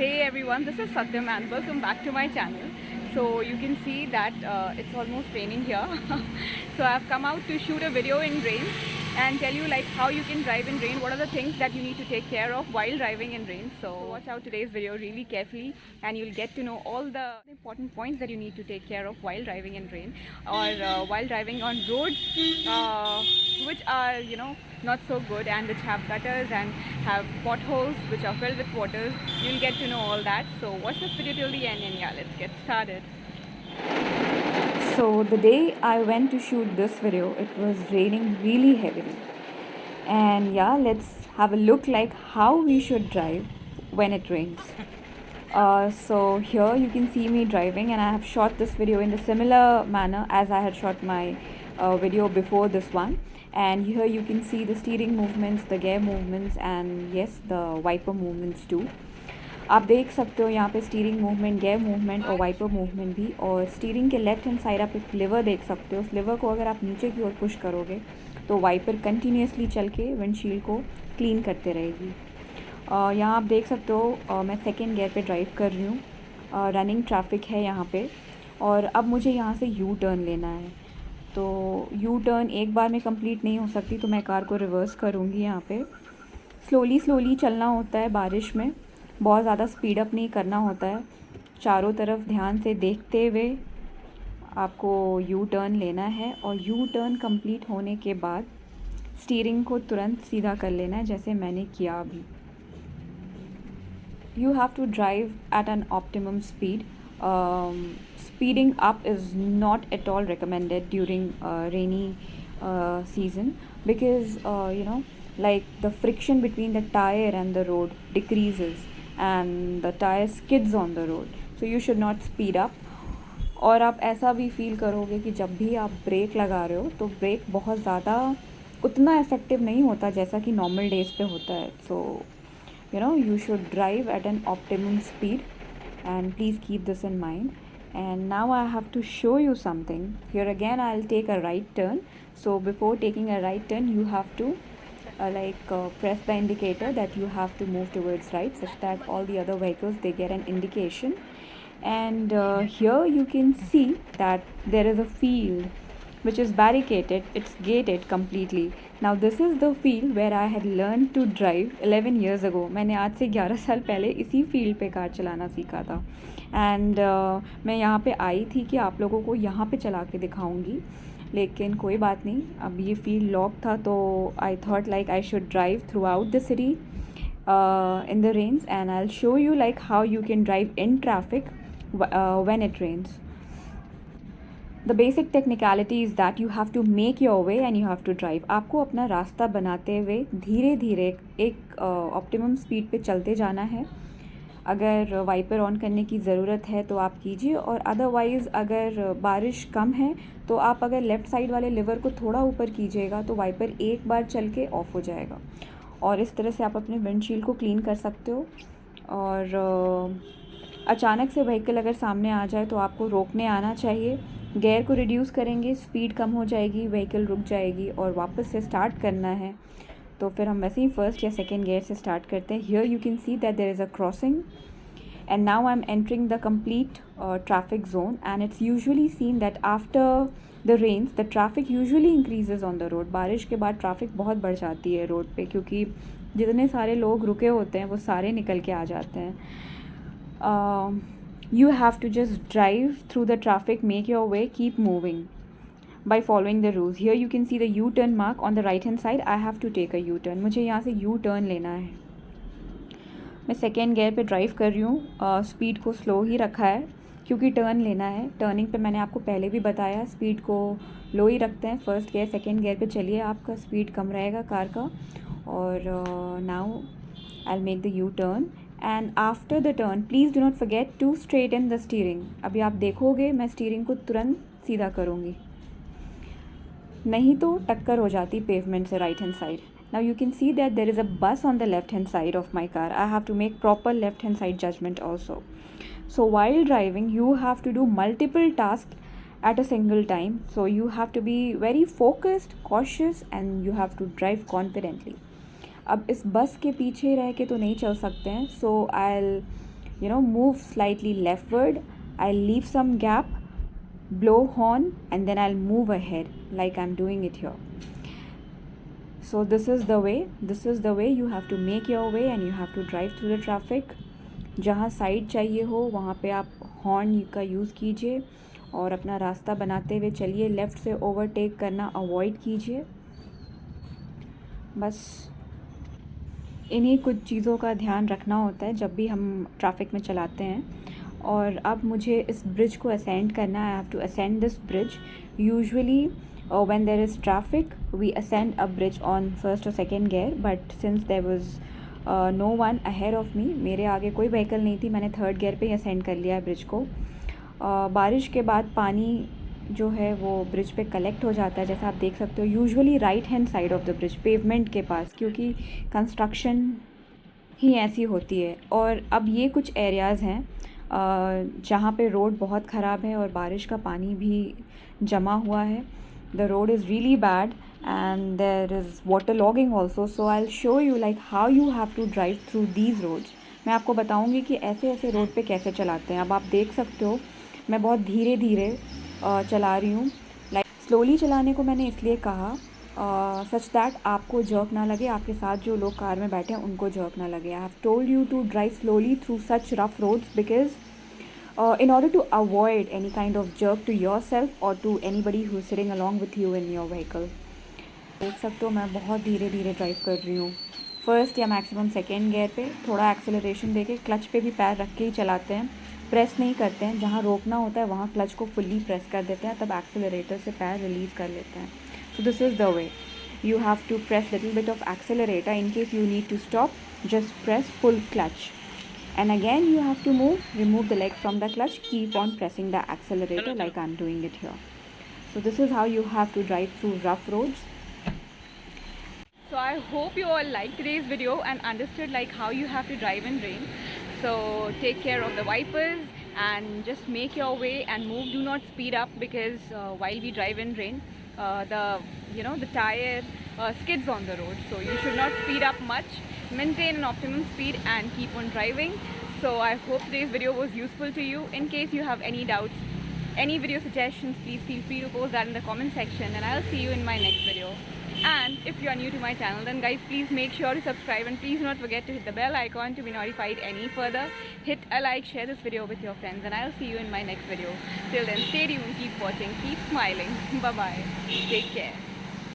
Hey everyone, this is Satyam and welcome back to my channel. So you can see that it's almost raining here. So I've come out to shoot a video in rain and tell you like how you can drive in rain, what are the things that you need to take care of while driving in rain. So watch out today's video really carefully and you'll get to know all the important points that you need to take care of while driving in rain or while driving on roads which are not so good and which have gutters and have potholes which are filled with water. You'll get to know all that. So watch this video till the end and yeah, let's get started. So the day I went to shoot this video, it was raining really heavily. And yeah, let's have a look like how we should drive when it rains. So here you can see me driving and I have shot this video in the similar manner as I had shot my video before this one. And here you can see the steering movements, the gear movements and yes, the wiper movements too. आप देख सकते हो यहाँ पे steering movement, gear movement और wiper movement भी. और steering के लेफ्ट हैंड साइड आप एक लिवर देख सकते हो. उस लिवर को अगर आप नीचे की ओर पुश करोगे तो वाइपर कंटिन्यूसली चल के विंडशील्ड को क्लीन करते रहेगी. यहाँ आप देख सकते हो मैं सेकेंड गियर पे ड्राइव कर रही हूँ. रनिंग ट्रैफिक है यहाँ पे और अब मुझे यहाँ से यू टर्न लेना है. तो यू टर्न एक बार में कंप्लीट नहीं हो सकती तो मैं कार को रिवर्स करूँगी. यहाँ पे स्लोली चलना होता है बारिश में, बहुत ज़्यादा स्पीड अप नहीं करना होता है. चारों तरफ ध्यान से देखते हुए आपको यू टर्न लेना है और यू टर्न कंप्लीट होने के बाद स्टीयरिंग को तुरंत सीधा कर लेना है जैसे मैंने किया अभी. You have to drive at an optimum speed. Speeding up is not at all recommended during rainy season because like the friction between the tire and the road decreases and the tire skids on the road, so you should not speed up. और आप ऐसा भी feel करोगे कि जब भी आप break लगा रहे हो तो ब्रेक बहुत ज़्यादा उतना इफ़ेक्टिव नहीं होता जैसा कि नॉर्मल डेज़ पे होता है. सो you should drive at an optimum speed and please keep this in mind. And now I have to show you something. Here again I'll take a right turn. So before taking a right turn you have to press the indicator that you have to move towards right such that all the other vehicles they get an indication. And here you can see that there is a field which is barricaded, it's gated completely. Now this is the field where I had learned to drive 11 years ago. मैंने आज से 11 साल पहले इसी field पे car चलाना सीखा था. एंड मैं यहाँ पे आई थी कि आप लोगों को यहाँ पे चला के दिखाऊंगी, लेकिन कोई बात नहीं, अब ये फील्ड लॉक था तो I thought like I should drive through out the city in the rains and I'll show you like how you can drive in traffic when it rains. The basic technicality is that you have to make your way and you have to drive. आपको अपना रास्ता बनाते हुए धीरे धीरे एक optimum speed पे चलते जाना है. अगर वाइपर ऑन करने की ज़रूरत है तो आप कीजिए और अदरवाइज़ अगर बारिश कम है तो आप अगर लेफ़्ट साइड वाले लिवर को थोड़ा ऊपर कीजिएगा तो वाइपर एक बार चल के ऑफ़ हो जाएगा और इस तरह से आप अपने विंडशील्ड को क्लीन कर सकते हो. और अचानक से व्हीकल अगर सामने आ जाए तो आपको रोकने आना चाहिए. गियर को रिड्यूस करेंगे, स्पीड कम हो जाएगी, व्हीकल रुक जाएगी और वापस से स्टार्ट करना है तो फिर हम वैसे ही फर्स्ट या सेकेंड गियर से स्टार्ट करते हैं. Here you can see that there is a crossing and now I am entering the complete traffic zone. And it's usually seen that after the rains the traffic usually increases on the road. बारिश के बाद traffic बहुत बढ़ जाती है road पे क्योंकि जितने सारे लोग रुके होते हैं वो सारे निकल के आ जाते हैं. You have to just drive through the traffic, make your way, keep moving by following the rules. Here you can see the U-turn mark on the right hand side. I have to take a U-turn. मुझे यहाँ से U-turn लेना है. मैं second gear पे drive कर रही हूँ. स्पीड को स्लो ही रखा है क्योंकि टर्न लेना है. टर्निंग पे मैंने आपको पहले भी बताया स्पीड को लो ही रखते हैं. फर्स्ट गियर सेकेंड गियर पे चलिए, आपका स्पीड कम रहेगा कार का. और now I will make the U-turn. And after the turn please do not forget to straighten the steering. अभी आप देखोगे मैं स्टीयरिंग को तुरंत सीधा करूँगी, नहीं तो टक्कर हो जाती पेवमेंट से right hand side. Now you can see that there is a bus on the left hand side of my car. I have to make proper left hand side judgement also. So while driving you have to do multiple task at a single time, so you have to be very focused, cautious and you have to drive confidently. अब इस बस के पीछे रह के तो नहीं चल सकते हैं, सो आई move slightly leftward. I'll leave some gap, blow horn, and then I'll move ahead like I'm doing it here. So this is the way you have to make your way and you have to drive through the traffic. जहाँ side चाहिए हो वहाँ पे आप horn का use कीजिए और अपना रास्ता बनाते हुए चलिए. लेफ़्ट से ओवरटेक करना अवॉइड कीजिए. बस इन्हीं कुछ चीज़ों का ध्यान रखना होता है जब भी हम ट्रैफिक में चलाते हैं. और अब मुझे इस ब्रिज को असेंड करना है. I have to ascend this bridge. Usually when there is traffic we ascend a bridge on first or second gear, but since there was no one ahead of me, मेरे आगे कोई vehicle नहीं थी, मैंने third gear पे ही ascend कर लिया है ब्रिज को. बारिश के बाद पानी जो है वो ब्रिज पे कलेक्ट हो जाता है, जैसा आप देख सकते हो. Usually right hand side of the bridge, pavement के पास, क्योंकि कंस्ट्रक्शन ही ऐसी होती है. और अब ये कुछ एरियाज़ हैं जहाँ पे रोड बहुत ख़राब है और बारिश का पानी भी जमा हुआ है. The road is really bad and there is water logging also, so I'll show you like how you have to drive through these roads. मैं आपको बताऊंगी कि ऐसे ऐसे रोड पे कैसे चलाते हैं. अब आप देख सकते हो मैं बहुत धीरे धीरे चला रही हूँ. लाइक स्लोली चलाने को मैंने इसलिए कहा सच दैट आपको जर्क ना लगे, आपके साथ जो लोग कार में बैठे हैं उनको जर्क ना लगे. I have told you to drive slowly through such rough roads because in order to avoid any kind of jerk to yourself or to anybody who is sitting along with you in your vehicle. देख सकते हो मैं बहुत धीरे धीरे drive कर रही हूँ. फर्स्ट या मैक्सिमम सेकेंड गियर पे थोड़ा एक्सेलरेशन देके क्लच पे भी पैर रख के ही चलाते हैं, प्रेस नहीं करते हैं. जहाँ रोकना होता है वहाँ क्लच को फुल्ली प्रेस कर देते हैं, तब एक्सेलरेटर से पैर रिलीज़ कर लेते हैं. So this is the way. You have to press little bit of accelerator. In case you need to stop, just press full clutch. And again you have to remove the leg from the clutch, keep on pressing the accelerator like I'm doing it here. So this is how you have to drive through rough roads. So I hope you all liked today's video and understood like how you have to drive in rain. So take care of the wipers and just make your way and move. Do not speed up because while we drive in rain, the tire skids on the road. So you should not speed up much. Maintain an optimum speed and keep on driving. So I hope today's video was useful to you. In case you have any doubts, any video suggestions, please feel free to post that in the comment section and I'll see you in my next video. And if you are new to my channel, then guys, please make sure to subscribe and please do not forget to hit the bell icon to be notified any further. Hit a like, share this video with your friends and I'll see you in my next video. Till then, stay tuned, keep watching, keep smiling. Bye bye. Take care.